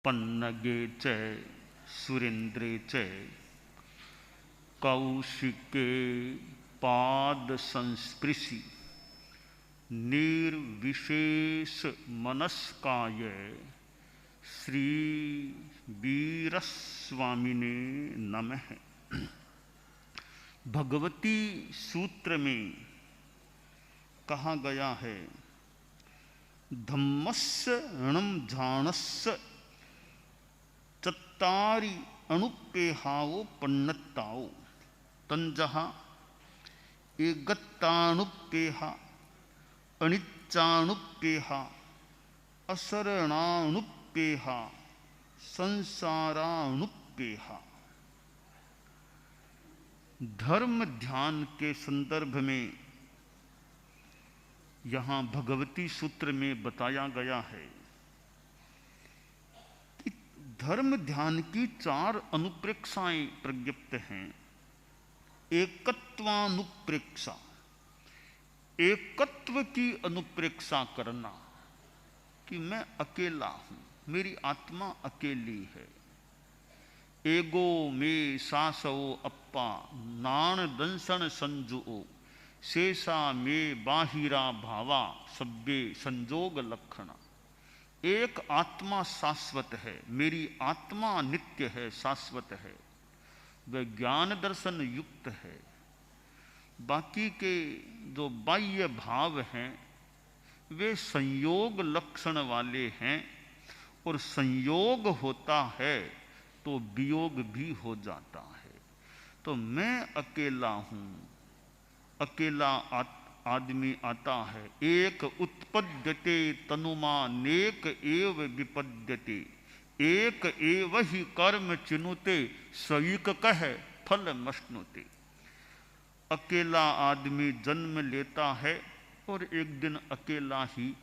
पन्नगे च सुरेन्द्रे च कौशिके पाद संस्पृशि निर्विशेष मनस्काय श्री वीरस्वामिने नमः। भगवती सूत्र में कहा गया है, धम्मस्य णम झाणस्य चत्तारि अणुपेहाओ पन्नत्ताओ तंजहा एगत्ताणुपेहा अनिच्चाणुपेहा असरणाणुपेहा संसाराणुपेहा। धर्म ध्यान के संदर्भ में यहाँ भगवती सूत्र में बताया गया है कि धर्म ध्यान की 4 अनुप्रेक्षाएं प्रज्ञप्त हैं। एकत्वानुप्रेक्षा, एकत्व की अनुप्रेक्षा करना कि मैं अकेला हूं, मेरी आत्मा अकेली है। एगो में सासो अप्पा नाण दंसन संजुओ शेषा में बाहिरा भावा सब्बे संजोग लक्षणा। एक आत्मा शाश्वत है, मेरी आत्मा नित्य है, शाश्वत है, वह ज्ञान दर्शन युक्त है। बाकी के जो बाह्य भाव हैं वे संयोग लक्षण वाले हैं, और संयोग होता है तो वियोग भी हो जाता है। तो मैं अकेला हूं, अकेला आदमी आता है। एक उत्पद्यते तनुमा नेक एव विपद्यते, एक एव ही कर्म चिनुते सईक कह फल मश्नुते। अकेला आदमी जन्म लेता है और एक दिन अकेला ही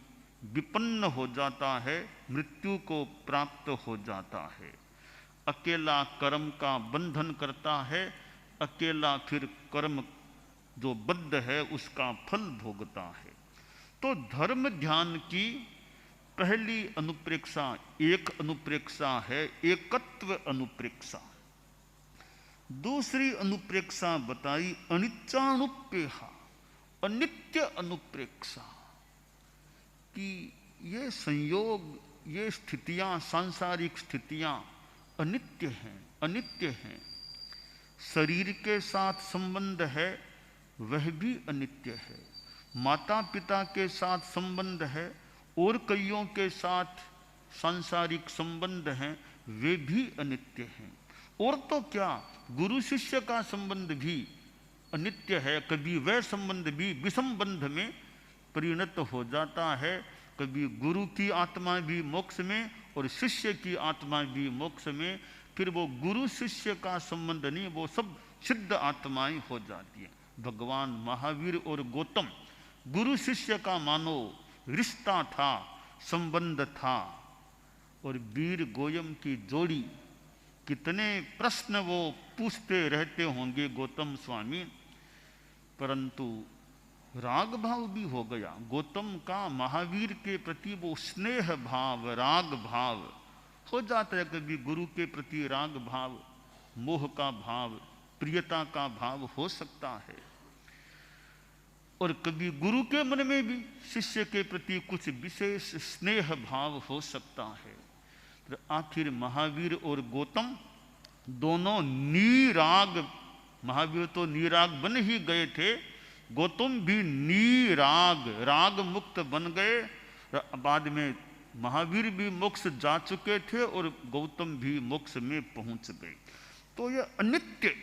विपन्न हो जाता है, मृत्यु को प्राप्त हो जाता है। अकेला कर्म का बंधन करता है, अकेला फिर कर्म जो बद्ध है उसका फल भोगता है। तो धर्म ध्यान की पहली अनुप्रेक्षा, एक अनुप्रेक्षा है एकत्व अनुप्रेक्षा। दूसरी अनुप्रेक्षा बताई अनिच्चानुपेहा, अनित्य अनुप्रेक्षा, कि ये संयोग, ये स्थितियां, सांसारिक स्थितियां अनित्य हैं, अनित्य हैं। शरीर के साथ संबंध है वह भी अनित्य है, माता पिता के साथ संबंध है और कईयों के साथ सांसारिक संबंध हैं, वे भी अनित्य हैं। और तो क्या, गुरु शिष्य का संबंध भी अनित्य है। कभी वह संबंध भी विषम बंध में परिणत हो जाता है। कभी गुरु की आत्मा भी मोक्ष में और शिष्य की आत्मा भी मोक्ष में। फिर वो गुरु शिष्य का संबंध नहीं, वो सब सिद्ध आत्माएं हो जाती हैं। भगवान महावीर और गौतम गुरु शिष्य का मानो रिश्ता था, संबंध था। और वीर गोयम की जोड़ी, कितने प्रश्न वो पूछते रहते होंगे गौतम स्वामी, परंतु राग भाव भी हो गया गौतम का। महावीर के प्रति वो स्नेह भाव, राग भाव हो जाता है। कभी गुरु के प्रति राग भाव, मोह का भाव, प्रियता का भाव हो सकता है। और कभी गुरु के मन में भी शिष्य के प्रति कुछ विशेष स्नेह भाव हो सकता है। तो आखिर महावीर और गौतम दोनों निराग, महावीर तो निराग बन ही गए थे, गौतम भी निराग, राग मुक्त बन गए। बाद में महावीर भी मोक्ष जा चुके थे और गौतम भी मोक्ष में पहुंच गए। तो यह अनित्य,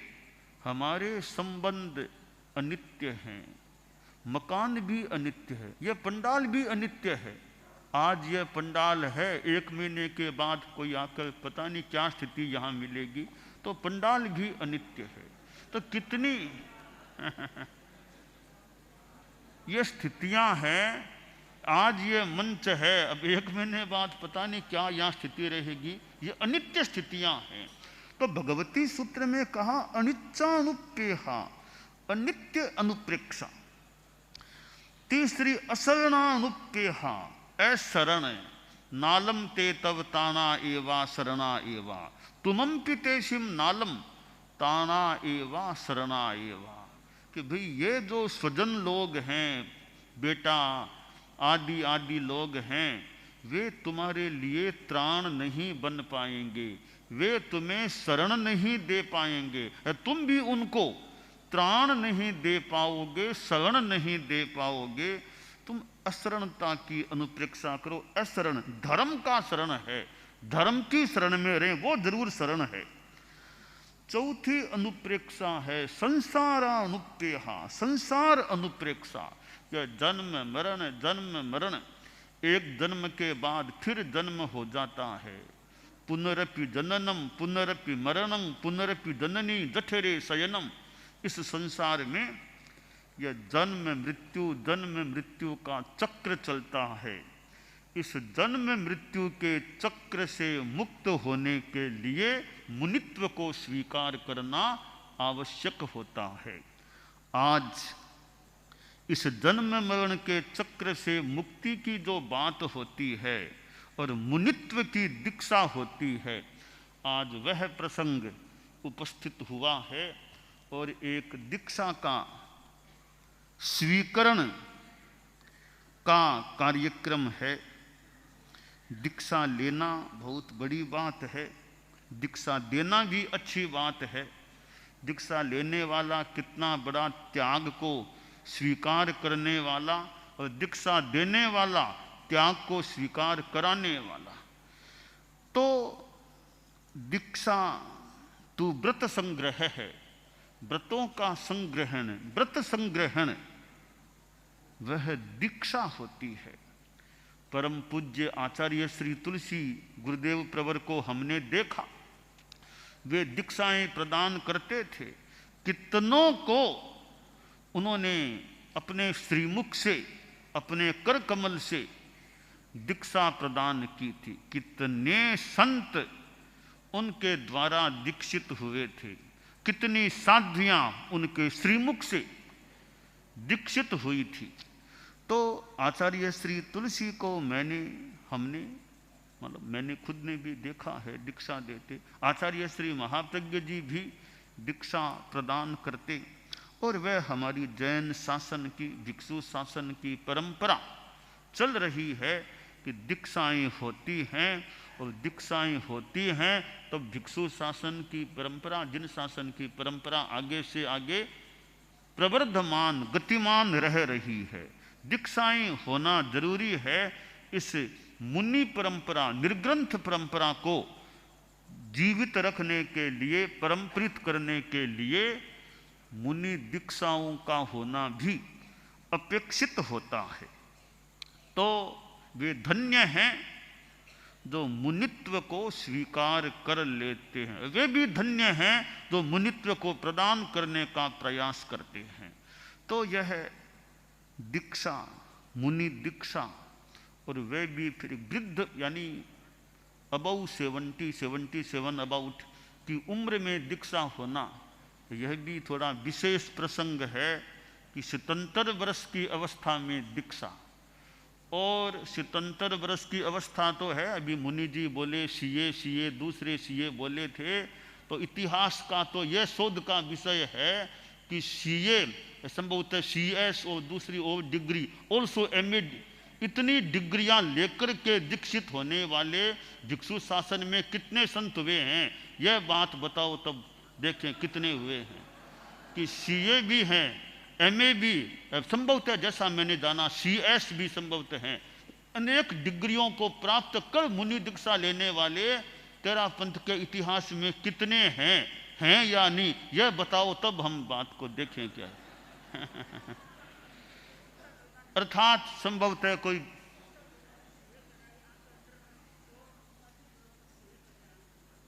हमारे संबंध अनित्य हैं, मकान भी अनित्य है, यह पंडाल भी अनित्य है। आज यह पंडाल है, 1 महीने के बाद कोई आकर पता नहीं क्या स्थिति यहाँ मिलेगी, तो पंडाल भी अनित्य है। तो कितनी ये स्थितियां हैं। आज ये मंच है, अब 1 महीने बाद पता नहीं क्या यहाँ स्थिति रहेगी। ये अनित्य स्थितियां हैं। तो भगवती सूत्र में कहा अनिच्चानुपेहा, अनित्य अनुप्रेक्षा। तीसरी असरणानुपेहा, अशरण, नालम ते तव ताना एवा शरणा एवा, तुमम पितेशिम नालम ताना एवा शरणा एवा। कि भाई ये जो स्वजन लोग हैं, बेटा आदि आदि लोग हैं, वे तुम्हारे लिए त्राण नहीं बन पाएंगे, वे तुम्हें शरण नहीं दे पाएंगे, तुम भी उनको त्राण नहीं दे पाओगे, शरण नहीं दे पाओगे। तुम अशरणता की अनुप्रेक्षा करो। अशरण धर्म का शरण है, धर्म की शरण में रहे, वो जरूर शरण है। चौथी अनुप्रेक्षा है संसारानुप्रेहा, संसार अनुप्रेक्षा। यह जन्म मरण, एक जन्म के बाद फिर जन्म हो जाता है। पुनरपि जननम पुनरपि मरणम पुनरपि जननी जठरे शयनम। इस संसार में यह जन्म मृत्यु का चक्र चलता है। इस जन्म मृत्यु के चक्र से मुक्त होने के लिए मुनित्व को स्वीकार करना आवश्यक होता है। आज इस जन्म मरण के चक्र से मुक्ति की जो बात होती है और मुनित्व की दीक्षा होती है, आज वह प्रसंग उपस्थित हुआ है और एक दीक्षा का स्वीकरण का कार्यक्रम है। दीक्षा लेना बहुत बड़ी बात है, दीक्षा देना भी अच्छी बात है। दीक्षा लेने वाला कितना बड़ा त्याग को स्वीकार करने वाला, और दीक्षा देने वाला त्याग को स्वीकार कराने वाला। तो दीक्षा तो व्रत संग्रह है, व्रतों का संग्रहण, व्रत संग्रहण वह दीक्षा होती है। परम पूज्य आचार्य श्री तुलसी गुरुदेव प्रवर को हमने देखा, वे दीक्षाएं प्रदान करते थे। कितनों को उन्होंने अपने श्रीमुख से, अपने कर कमल से दीक्षा प्रदान की थी। कितने संत उनके द्वारा दीक्षित हुए थे, कितनी साध्वियां उनके श्रीमुख से दीक्षित हुई थी। तो आचार्य श्री तुलसी को मैंने खुद ने भी देखा है दीक्षा देते। आचार्य श्री महाप्रज्ञ जी भी दीक्षा प्रदान करते। और वह हमारी जैन शासन की, भिक्षु शासन की परंपरा चल रही है कि दीक्षाएं होती हैं, और दीक्षाएं होती हैं तो भिक्षु शासन की परंपरा, जिन शासन की परंपरा आगे से आगे प्रवर्धमान, गतिमान रह रही है। दीक्षाएं होना जरूरी है। इस मुनि परंपरा, निर्ग्रंथ परंपरा को जीवित रखने के लिए, परंपरित करने के लिए मुनि दीक्षाओं का होना भी अपेक्षित होता है। तो वे धन्य हैं जो मुनित्व को स्वीकार कर लेते हैं, वे भी धन्य हैं जो मुनित्व को प्रदान करने का प्रयास करते हैं। तो यह दीक्षा, मुनि दीक्षा, और वे भी फिर वृद्ध यानी अबाउ 77 अबाउट की उम्र में दीक्षा होना, यह भी थोड़ा विशेष प्रसंग है कि 77 वर्ष की अवस्था में दीक्षा। और 77 वर्ष की अवस्था तो है, अभी मुनि जी बोले सीए दूसरे सीए बोले थे, तो इतिहास का तो यह शोध का विषय है कि सीए संभवतः सीएस और दूसरी और डिग्री ऑल्सो एमए, इतनी डिग्रियां लेकर के दीक्षित होने वाले भिक्षु शासन में कितने संत हुए हैं, यह बात बताओ तब देखें कितने हुए हैं। कि सीए भी हैं, एमए भी संभवतः, जैसा मैंने जाना सीएस भी संभवतः हैं। अनेक डिग्रियों को प्राप्त कर मुनि दीक्षा लेने वाले तेरा पंथ के इतिहास में कितने हैं या नहीं, यह बताओ तब हम बात को देखें क्या है। अर्थात संभवतः कोई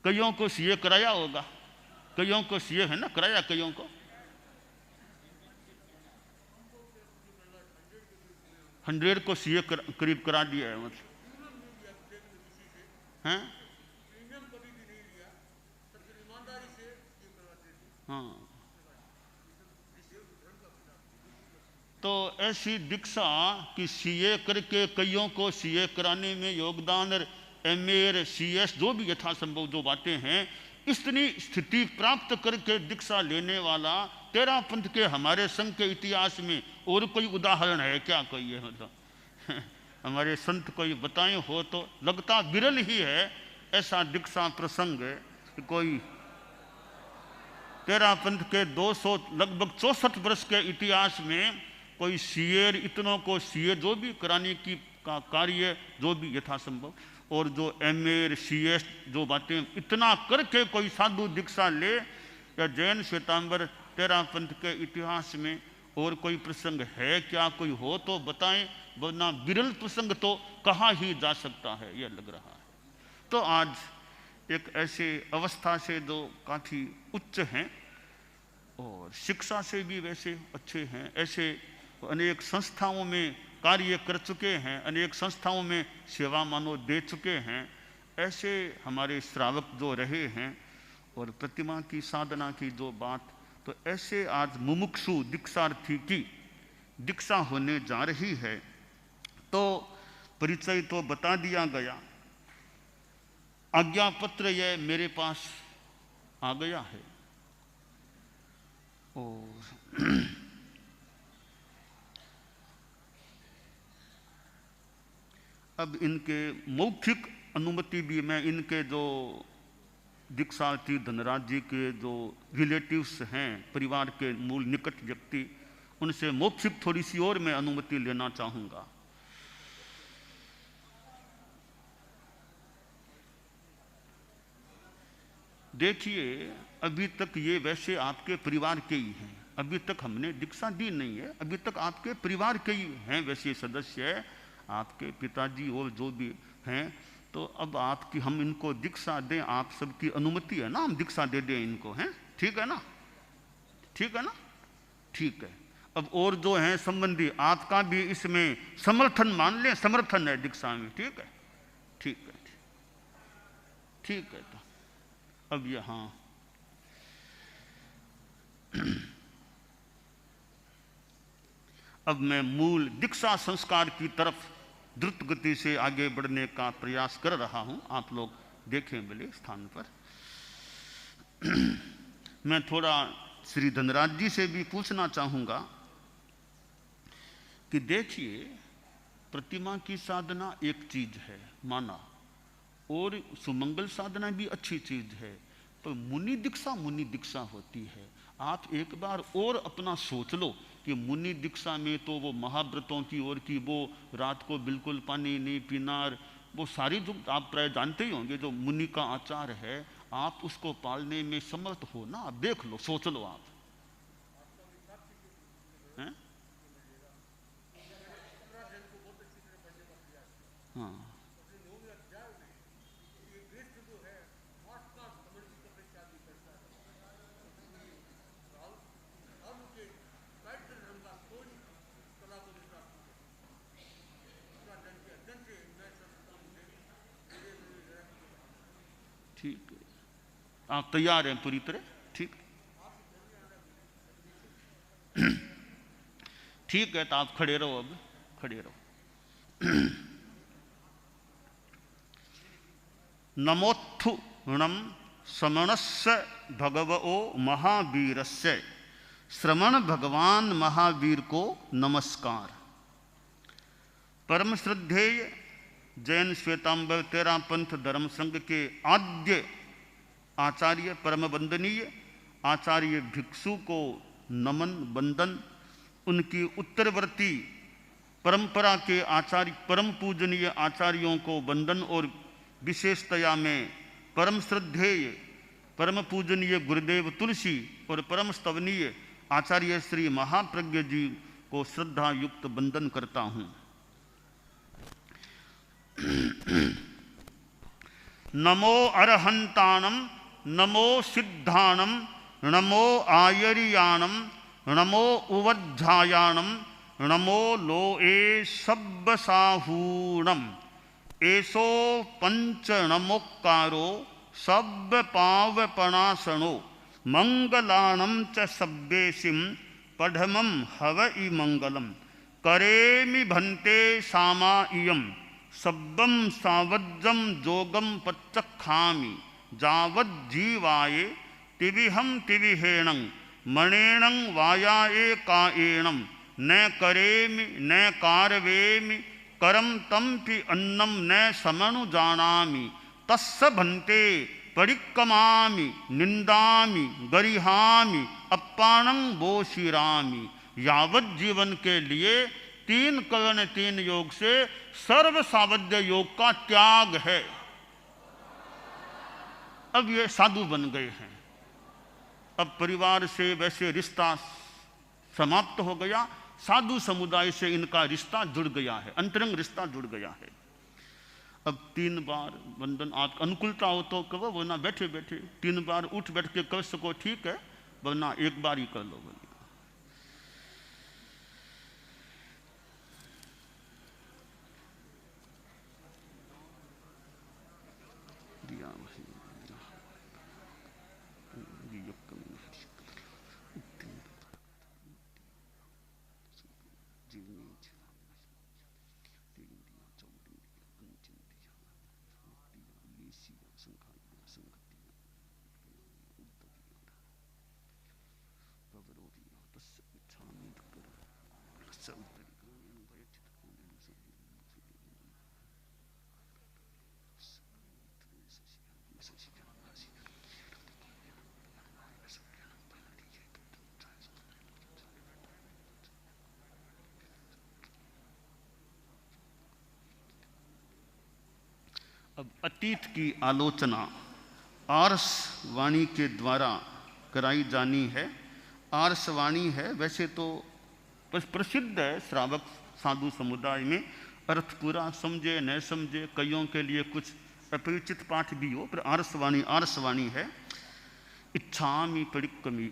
कईयों को सीए कराया होगा, कईयों को सीए है ना कराया, कईयों को 100 को सीए करीब करा दिया है। मतलब हैं? हाँ, तो ऐसी दीक्षा कि सीए करके कईयों को सीए कराने में योगदान, और एमए और सीएस जो भी यथासंभव जो बातें हैं, इतनी स्थिति प्राप्त करके दीक्षा लेने वाला तेरा पंथ के हमारे संघ के इतिहास में और कोई उदाहरण है क्या? कोई है मतलब हमारे संत कोई बताए हो तो लगता विरल ही है ऐसा दीक्षा प्रसंग कि कोई तेरा पंथ के 200 लगभग 64 वर्ष के इतिहास में कोई सीए, इतनों को सीए जो भी कराने की का कार्य जो भी यथासंभव, और जो एमए सीएस जो बातें इतना करके कोई साधु दीक्षा ले, या जैन श्वेतांबर तेरा पंथ के इतिहास में और कोई प्रसंग है क्या? कोई हो तो बताएं, वरना विरल प्रसंग तो कहा ही जा सकता है, यह लग रहा है। तो आज एक ऐसे अवस्था से जो काफ़ी उच्च हैं और शिक्षा से भी वैसे अच्छे हैं, ऐसे अनेक संस्थाओं में कार्य कर चुके हैं, अनेक संस्थाओं में सेवा मानो दे चुके हैं, ऐसे हमारे श्रावक जो रहे हैं, और प्रतिमा की साधना की जो बात, तो ऐसे आज मुमुक्षु दीक्षार्थी की दीक्षा होने जा रही है। तो परिचय तो बता दिया गया, आज्ञा पत्र यह मेरे पास आ गया है, और अब इनके मौखिक अनुमति भी मैं इनके जो दीक्षार्थी धनराज जी के जो रिलेटिव्स हैं, परिवार के मूल निकट व्यक्ति, उनसे मौखिक थोड़ी सी और मैं अनुमति लेना चाहूँगा। देखिए, अभी तक ये वैसे आपके परिवार के ही हैं, अभी तक हमने दीक्षा दी नहीं है, अभी तक आपके परिवार के ही हैं वैसे सदस्य, आपके पिताजी और जो भी हैं। तो अब आपकी हम इनको दीक्षा दें, आप सबकी अनुमति है ना, हम दीक्षा दे दें इनको, हैं? ठीक है ना? ठीक है ना? ठीक है। अब और जो हैं संबंधी, आपका भी इसमें समर्थन मान लें, समर्थन है दीक्षा में, ठीक है? ठीक है, ठीक है। तो अब यहाँ अब मैं मूल दीक्षा संस्कार की तरफ द्रुत गति से आगे बढ़ने का प्रयास कर रहा हूं, आप लोग देखें मेरे स्थान पर। मैं थोड़ा श्री धनराज जी से भी पूछना चाहूँगा कि देखिए, प्रतिमा की साधना एक चीज है माना, और सुमंगल साधना भी अच्छी चीज है, पर मुनि दीक्षा होती है। आप एक बार और अपना सोच लो कि मुनि दीक्षा में तो वो महाव्रतों की ओर की, वो रात को बिल्कुल पानी नहीं पीना, वो सारी जो आप प्राय जानते ही होंगे जो मुनि का आचार है, आप उसको पालने में समर्थ हो ना? आप देख लो, सोच लो आप, हैं? हाँ, ठीक है, आप तैयार हैं पूरी तरह? ठीक, ठीक है। तो आप खड़े रहो, अब खड़े रहो। नमोत्थुणम श्रमणस्य भगवो महावीरस्य, श्रमण भगवान महावीर को नमस्कार। परम श्रद्धेय जैन श्वेतांबर तेरा पंथ धर्म संघ के आद्य आचार्य परम वंदनीय आचार्य भिक्षु को नमन बंदन, उनकी उत्तरवर्ती परंपरा के आचार्य परम पूजनीय आचार्यों को वंदन, और विशेषतया में परम श्रद्धेय परम पूजनीय गुरुदेव तुलसी और परम स्तवनीय आचार्य श्री महाप्रज्ञ जी को श्रद्धा युक्त वंदन करता हूँ। नमो अरहंताणम, नमो सिद्धाणम, नमो आयरियाणम, नमो उवज्झायाणम, नमो लोए सब्बसाहूणम, एसो पंच नमोक्कारो सब्ब पावपणासनो, मंगलाणम च सब्बेसिम पढ़मम हव इ मंगलम करेमि भन्ते सामा इयम सब्बम सावज्जम जोगम पच्चखामि जावज्जीवाये तिविहम तिविहेणं मणेणं वायाये काएणं न करेमि न कारवेमि करम तम्पि अन्नम न समनु जानामि तस्स भन्ते परिक्कमामि निंदामि गरिहामि अप्पाणं बोशिरामि। यावत जीवन के लिए 3 कर्ण 3 योग से सर्व सावध्य योग का त्याग है। अब ये साधु बन गए हैं, अब परिवार से वैसे रिश्ता समाप्त हो गया, साधु समुदाय से इनका रिश्ता जुड़ गया है, अंतरंग रिश्ता जुड़ गया है। अब 3 बार वंदन, आप अनुकूलता हो तो कहो, वरना बैठे बैठे 3 बार उठ बैठ के कर सको ठीक है, वरना 1 बार ही कर लो। बोलिए अब अतीत की आलोचना आर्ष वाणी के द्वारा कराई जानी है। आर्ष वाणी है, वैसे तो प्रसिद्ध है श्रावक साधु समुदाय में, अर्थ पूरा समझे न समझे, कईयों के लिए कुछ अपरिचित पाठ भी हो, पर आर्ष वाणी है। इच्छामि परिक्कमी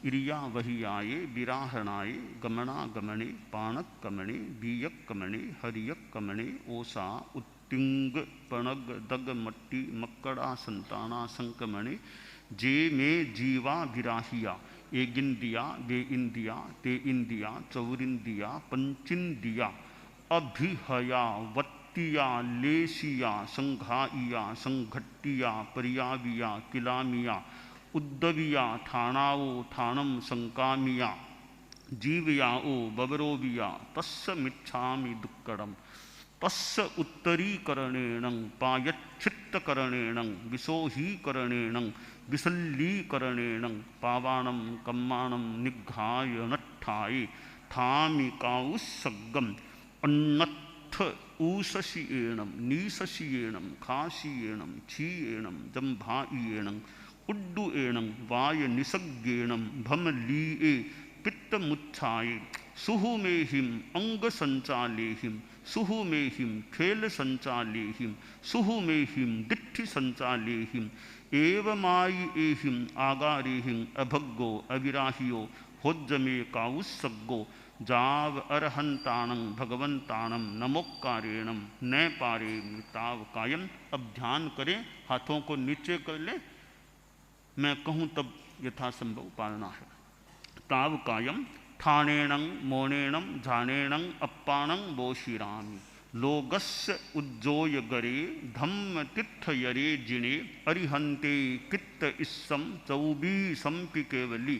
इरिया वही आये विराहणाये गमना गमने पाणक कमणे बीयक कमणे हरियक कमणे ओसा तिंग पणग दग मट्टी मक्कड़ा संताना संकमणे जे में जीवा विराहिया एगिंदिया बे इंदिया ते इंदिया चौरिंदिया पंचिंदिया अभिहया वत्तिया लेशिया संघाइया संघट्टिया परियाविया किलामिया उद्दविया ठाणाओ ठाणम संकामिया जीवयाओ बबरोविया तस्स मिच्छामि दुक्कडम तस्य उत्तरीकरणेन पायच्छित्तकरणेन विशोहीकरणेन विसल्लीकरणेन पावाणं कम्माणं निघ्घाय नट्ठाये ठामि काउस्सग्गम अन्नत्थ ऊशशियेणं नीशशियेणं खाशियेणं क्षीयेणं जम्भाइयेणं उड्डुयेणं वायनिसग्गेणं भमलीये पित्तमुत्थाये सुहुमेहिम अंग संचालेहिम सुहुमेहिम खेल संचालेहिम सुहुमेहिम दिट्ठि संचालेहिम एवमायि एहिम आगारेहिम अभग्गो अविराहियो होज्जमे काउस्सग्गो जाव अरहंताणं भगवंताणं नमोक्कारेणं न पारे ताव कायम। अब ध्यान करें, हाथों को नीचे कर लें, मैं कहूँ तब यथासंभव पालना है। ताव कायम ठाणेणं मोणेणं झाणेणं अप्पाणं बोशिरामि लोगस्य उज्जोय गरे धम्म तित्थयरे जिणे अरिहन्ते कित्त इस्सम चौबीसंपि केवली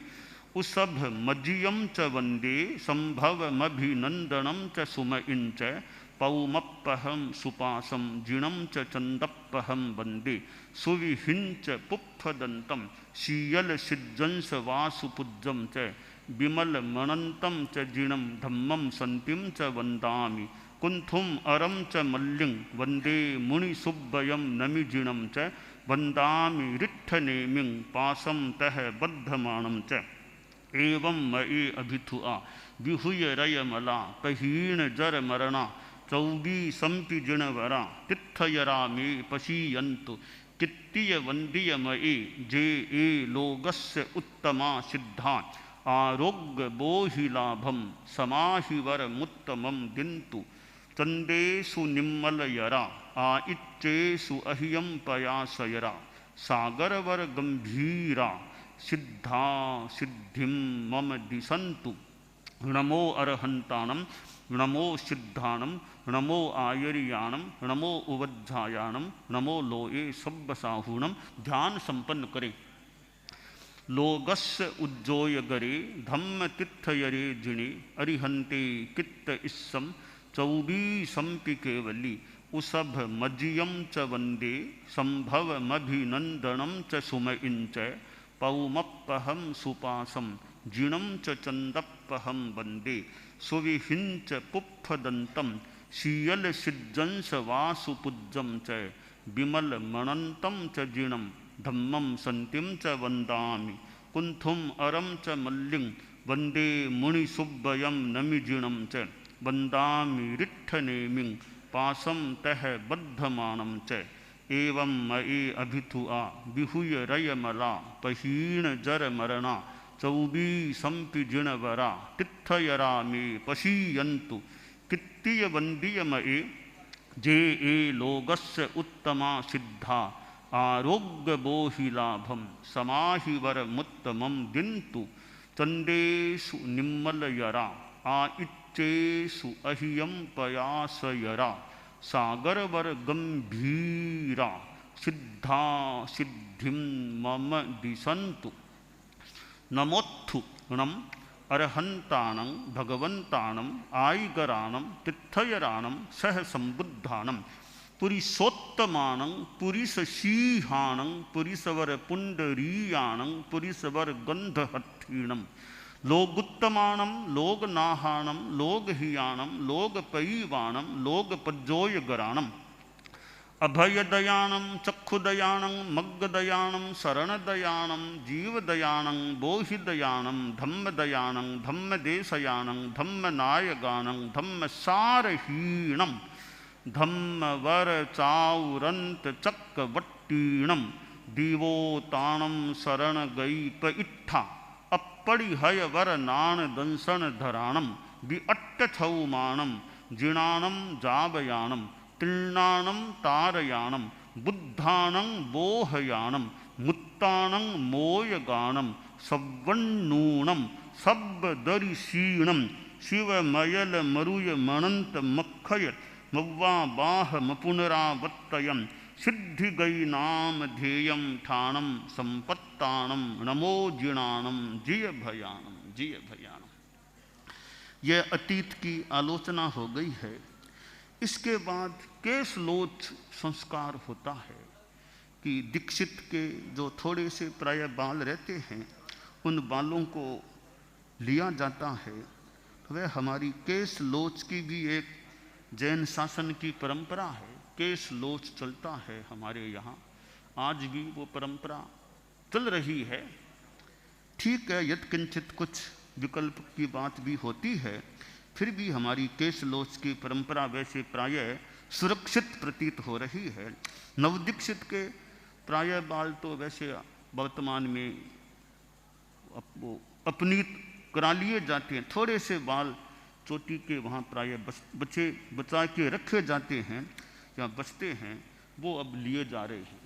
उसभ मज्जियं च वन्दे संभवमभिनन्दनं च सुमइं च पौमप्पहं सुपासं जिणं च चन्दप्पहं वन्दे सुविहिं च पुप्फदन्तं शीयलसिज्जंस वासुपुज्जं च विमल मनंतं च जिणं धम्मं संतिं च वन्दामि कुंथुम अरम च मल्लिं वन्दे मुनिसुब्बयं नमिजिणं च वन्दामि रिट्ठनेमिं पासं तः बद्धमाणं च एवं मये अभिथुआ विहुय रयमला कहीण जर मरणा चौबीसंपि जिणवरा तित्थयरा मे पशीयन्तु कित्तीय वंदीय मये जे ए लोगस्य उत्तमा सिद्धा आरोग्य बोहिलाभम समाहिवर मुत्तमं दिन्तु चंदेषु निम्मलयरा आइच्चेषु अहियं पयासयरा सागरवर गंभीरा सिद्धा सिद्धिं मम दिशन्तु नमो अरहंताणम, नमो सिद्धाणम, नमो आयरियाणम, नमो उवज्झायाणम, नमो लोये सब्बसाहूणम। ध्यान संपन्न करे। लोगस्य उज्जोय गरे धम्म तिथयरे जिणे अरिहंते कित्त इस्सम चौबीसंपि केवली उसभ मजियम च वंदे संभव मभिनंदनम च सुमइंच पौमप्पहम सुपासम जिणम च चंदप्पहम वंदे सुविहिंच पुप्फदंतम शीयल सिज्जंस वासुपुज्जम च विमल मणंतम च जिणम धम्मं संतिम च वंदामि कुंथुम अरम च मल्लिं वंदे मुनिसुब्बयं नमिजिणं च वंदामि रिट्ठनेमिं पासं तह बद्धमानं च एवं मये अभिथुआ विहुय रयमला पहीण जर मरणा चौबीसंपि जिणवरा तिथयरा मे पशीयन्तु कित्तिय वंदीय मये जे ए लोगस्य उत्तमा सिद्धा आरोग्य बोहिलाभम समाहिवर मुत्तमं दिन्तु चंदेषु निम्मलयरा आइच्चेषु अहियं पयासयरा सागरवर गंभीरा सिद्धा सिद्धिं मम दिशन्तु। नमोत्थु नम अरहंताणं भगवंताणं आयिगराणं तिथयराणं सह संबुद्धाणं पुरीशोत्तमानं पुरीशशीहाणं पुरीशवर पुंडरीयाणं पुरीशवर गंधहत्थीणं लोगुत्तमानं लोगनाहाणं लोगहियाणं लोगपैवाणं लोगपज्जोयगराणं अभयदयाणं चक्षुदयाणं मग्गदयाणं शरणदयाणं जीवदयाणं बोहिदयाणं धम्मदयाणं धम्मदेशयाणं धम्मनायगाणं धम्मसारहीणं धम्मवर चाउरंत चक्रवट्टीणम दीवोताणम शरण गईप इट्ठा अपरिहय वर नाण दंसन धराणम विअट्टछौमाणम जिणाणम जाबयाणम तीर्णाणम तारयाणम बुद्धाणं बोहयाणम मुत्ताणं मोयगाणम सव्वन्नूणम सब्बदरिशीणम शिवमयल मरुय मणंत मक्खय मव्वा बाह मपुनरावत्तयं सिद्धि गई नाम ध्येयं ठाणम संपत्ताणम नमो जिणाणम जिय भयाणम जिय भयाणम। यह अतीत की आलोचना हो गई है। इसके बाद केशलोच संस्कार होता है कि दीक्षित के जो थोड़े से प्राय बाल रहते हैं उन बालों को लिया जाता है। वह हमारी केशलोच की भी एक जैन शासन की परंपरा है। केशलोच चलता है हमारे यहाँ, आज भी वो परंपरा चल रही है। ठीक है, यत्किंचित कुछ विकल्प की बात भी होती है, फिर भी हमारी केशलोच की परंपरा वैसे प्रायः सुरक्षित प्रतीत हो रही है। नवदीक्षित के प्रायः बाल तो वैसे वर्तमान में वो अपनीत करा लिए जाते हैं। थोड़े से बाल चोटी के वहाँ प्रायः बचा के रखे जाते हैं या बचते हैं, वो अब लिए जा रहे हैं।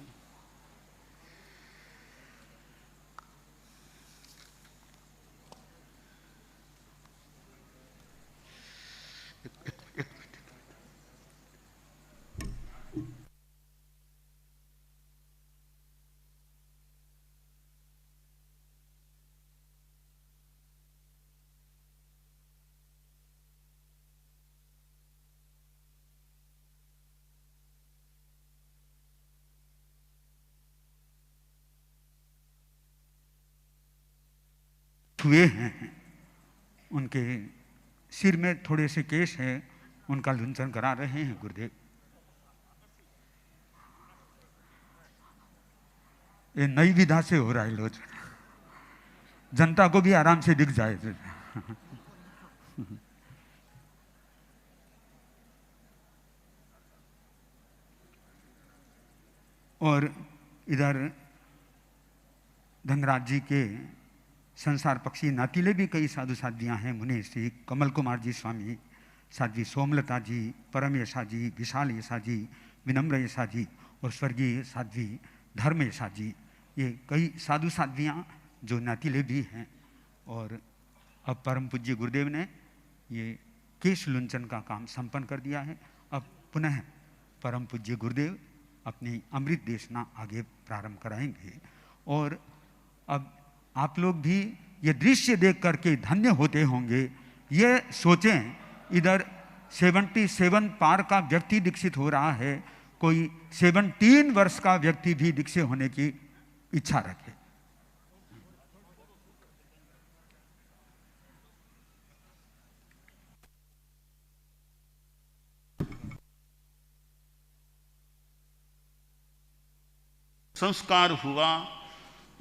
हुए हैं, उनके सिर में थोड़े से केश हैं, उनका लुंचन करा रहे हैं गुरुदेव। ये नई विधा से हो रहा है लोचन, जनता को भी आराम से दिख जाए। और इधर धनराज जी के संसार पक्षी नातीले भी कई साधु साध्वियाँ हैं। मुनि श्री कमल कुमार जी स्वामी, साध्वी सोमलता जी, परम यशा जी, विशाल यशा जी, विनम्र यशा जी और स्वर्गीय साध्वी धर्म यशा जी, ये कई साधु साध्वियाँ जो नातीले भी हैं। और अब परम पूज्य गुरुदेव ने ये केश लुंचन का काम संपन्न कर दिया है। अब पुनः परम पूज्य गुरुदेव अपनी अमृत देशना आगे प्रारंभ कराएंगे। और अब आप लोग भी ये दृश्य देख करके धन्य होते होंगे। ये सोचें, इधर 77 पार का व्यक्ति दीक्षित हो रहा है, कोई 17 वर्ष का व्यक्ति भी दीक्षित होने की इच्छा रखे। संस्कार हुआ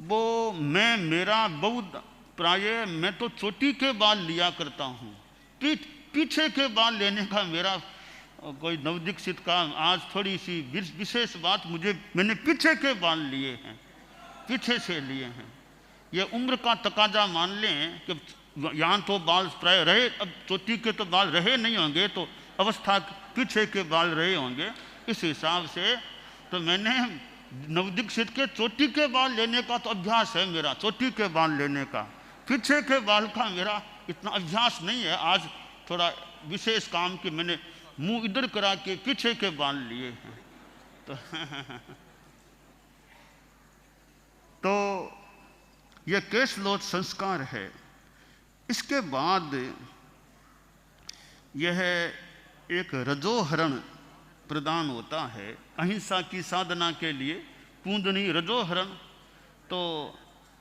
वो मेरा बहुत प्राय मैं तो चोटी के बाल लिया करता हूँ, पीछे के बाल लेने का मेरा कोई नवदीक्षित का आज थोड़ी सी विशेष बात, मैंने पीछे के बाल लिए हैं, पीछे से लिए हैं। ये उम्र का तकाजा मान लें कि यहाँ तो बाल प्राय रहे, अब चोटी के तो बाल रहे नहीं होंगे, तो अवस्था पीछे के बाल रहे होंगे। इस हिसाब से तो मैंने नवदीक्षित के चोटी के बाल लेने का तो अभ्यास है मेरा, चोटी के बाल लेने का, पीछे के बाल का मेरा इतना अभ्यास नहीं है। आज थोड़ा विशेष काम कि मैंने मुंह इधर करा के पीछे के बाल लिए हैं। तो यह केशलोच संस्कार है। इसके बाद यह एक रजोहरण प्रदान होता है अहिंसा की साधना के लिए, पूंजनी रजोहरण। तो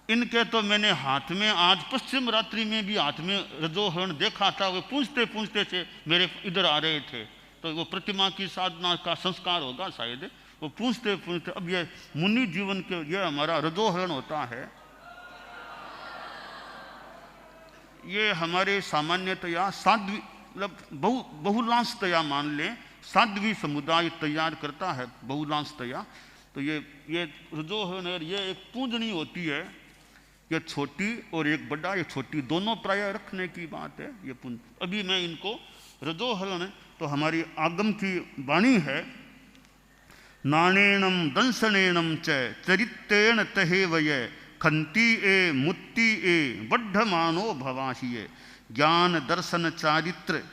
इनके तो मैंने हाथ में आज पश्चिम रात्रि में भी हाथ में रजोहरण देखा था। वो पूछते पूछते से मेरे इधर आ रहे थे, तो वो प्रतिमा की साधना का संस्कार होगा शायद। वो पूछते पूछते, अब ये मुनि जीवन के ये हमारा रजोहरण होता है। ये हमारे सामान्यतया साध्वी मतलब बहुलांशतया मान लें, साध्वी समुदाय तैयार करता है बहुलांशतया। तो ये रजोहरण ये एक पूंजनी होती है, ये छोटी और एक बड़ा, ये छोटी दोनों प्राय रखने की बात है। ये पुंज अभी मैं इनको रजोहरण, तो हमारी आगम की वाणी है, नाणेणम दंसनेणम च चरित्रेण तहेवय खंती ए मुत्ती ए बढ़मानो भवाहिये। ज्ञान दर्शन चारित्र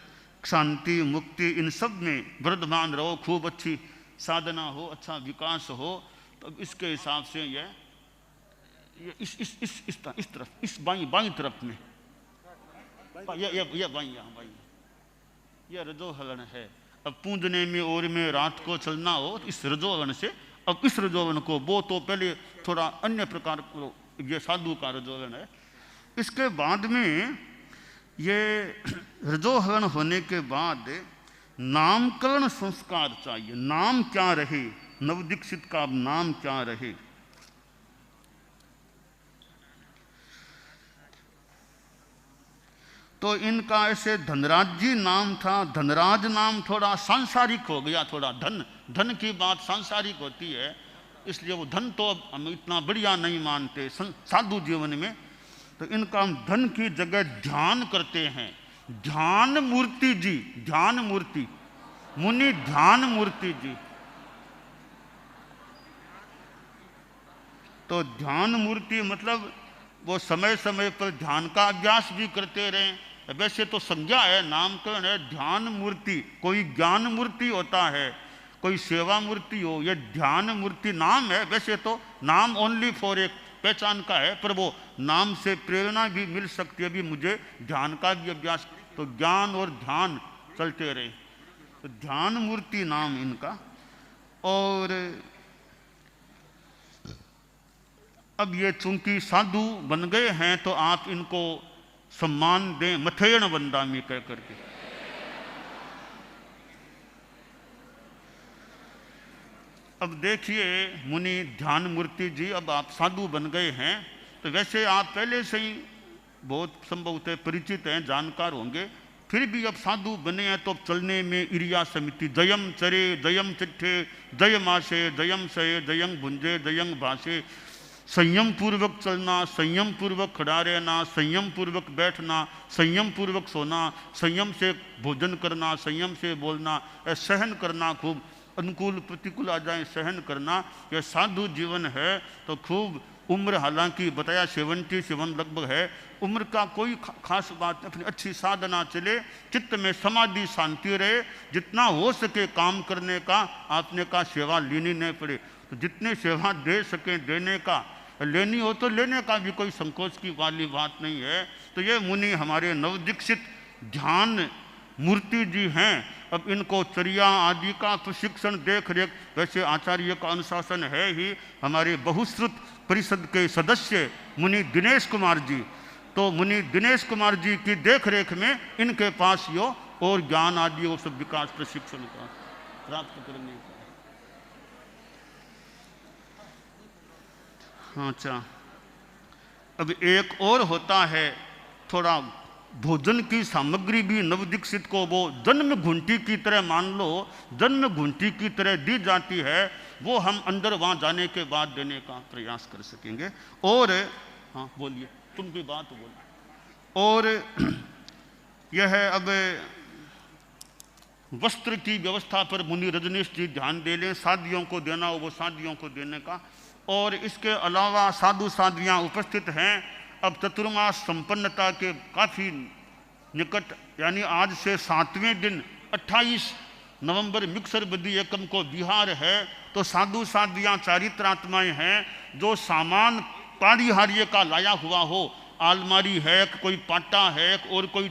शांति मुक्ति इन सब में वर्धमान रहो, खूब अच्छी साधना हो, अच्छा विकास हो। तो इसके हिसाब से ये इस तरफ, इस बाईं तरफ में ये बाईं, यहाँ बाईं, ये रजोहरण है। अब पूंजने में और में रात को चलना हो तो इस रजोहरण से, अब इस रजोहरण को, वो तो पहले थोड़ा अन्य प्रकार को ये साधु का रजोहरण है। इसके बाद में ये रजोहरण होने के बाद नामकरण संस्कार चाहिए। नाम क्या रहे, नवदीक्षित का नाम क्या रहे। तो इनका ऐसे धनराज जी नाम था। धनराज नाम थोड़ा सांसारिक हो गया, थोड़ा धन की बात सांसारिक होती है, इसलिए वो धन तो हम इतना बढ़िया नहीं मानते साधु जीवन में। तो इनका हम धन की जगह ध्यान करते हैं। ध्यान मूर्ति जी, ध्यान मूर्ति, मुनि ध्यान मूर्ति जी। तो ध्यान मूर्ति मतलब वो समय समय पर ध्यान का अभ्यास भी करते रहें। वैसे तो संज्ञा है, नामकरण है, ध्यान मूर्ति। कोई ज्ञान मूर्ति होता है, कोई सेवा मूर्ति हो, ये ध्यान मूर्ति नाम है। वैसे तो नाम ओनली फॉर एक पहचान का है, पर वो नाम से प्रेरणा भी मिल सकती है। अभी मुझे ध्यान का भी अभ्यास, तो ज्ञान और ध्यान चलते रहे। तो ध्यान मूर्ति नाम इनका। और अब ये चूंकि साधु बन गए हैं तो आप इनको सम्मान दें, मथेण वंदामी कह करके। अब देखिए मुनि ध्यान मूर्ति जी, अब आप साधु बन गए हैं तो वैसे आप पहले से ही बहुत संभवतः परिचित हैं, जानकार होंगे। फिर भी अब साधु बने हैं तो चलने में इरिया समिति, जयम चरे जयम चिट्ठे जयम आशे जयम सहे जयम भुंजे जयम भाषे। संयम पूर्वक चलना, संयम पूर्वक खड़ा रहना, संयम पूर्वक बैठना, संयम पूर्वक सोना, संयम से भोजन करना, संयम से बोलना, सहन करना, खूब अनुकूल प्रतिकूल आ जाए सहन करना। यह साधु जीवन है। तो खूब उम्र हालांकि बताया 77 लगभग है, उम्र का कोई खास बात नहीं, अपनी अच्छी साधना चले, चित्त में समाधि शांति रहे, जितना हो सके काम करने का। आपने कहा सेवा लेनी नहीं पड़े, तो जितने सेवा दे सके देने का, लेनी हो तो लेने का भी कोई संकोच की वाली बात नहीं है। तो ये मुनि हमारे नवदीक्षित ध्यान मूर्ति जी हैं। अब इनको चर्या आदि का प्रशिक्षण देख रेख, वैसे आचार्य का अनुशासन है ही। हमारे बहुश्रुत परिषद के सदस्य मुनि दिनेश कुमार जी, तो मुनि दिनेश कुमार जी की देख रेख में इनके पास यो और ज्ञान आदि वो सब विकास प्रशिक्षण का प्राप्त करने का। अच्छा, अब एक और होता है, थोड़ा भोजन की सामग्री भी नवदीक्षित को वो जन्म घुंटी की तरह मान लो, जन्म घुंटी की तरह दी जाती है। वो हम अंदर वहाँ जाने के बाद देने का प्रयास कर सकेंगे। और हाँ बोलिए, तुम भी बात बोलो। और यह है, अब वस्त्र की व्यवस्था पर मुनि रजनीश जी ध्यान दे लें, शादियों को देना हो वो शादियों को देने का। और इसके अलावा साधु साध्वियाँ उपस्थित हैं। अब चतुर्मास संपन्नता के काफ़ी निकट, यानी आज से 7वें दिन 28 नवंबर मिक्सर बदी एकम को बिहार है। तो साधु साध्वियाँ चारित्रात्माएँ हैं, जो सामान पारिहार्य का लाया हुआ हो, आलमारी है, कोई पाटा है और कोई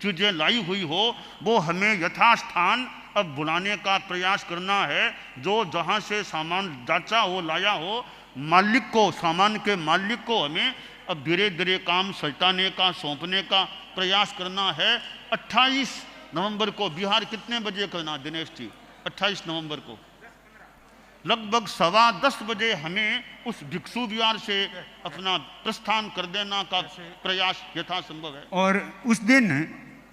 चीज़ें लाई हुई हो, वो हमें यथास्थान अब बुलाने का प्रयास करना है। जो जहाँ से सामान जाचा हो लाया हो, मालिक को, सामान के मालिक को हमें अब धीरे धीरे काम सल्टाने का, सौंपने का प्रयास करना है। 28 नवंबर को बिहार कितने बजे करना दिनेश जी? 28 नवंबर को लगभग 10:15 बजे हमें उस भिक्षु विहार से अपना प्रस्थान कर देना का प्रयास यथासंभव है। और उस दिन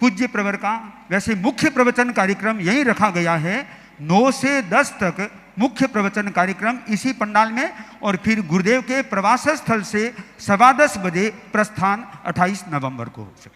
पूज्य प्रवर का वैसे मुख्य प्रवचन कार्यक्रम यही रखा गया है। 9 से 10 तक मुख्य प्रवचन कार्यक्रम इसी पंडाल में, और फिर गुरुदेव के प्रवास स्थल से 10:15 बजे प्रस्थान 28 नवंबर को हो।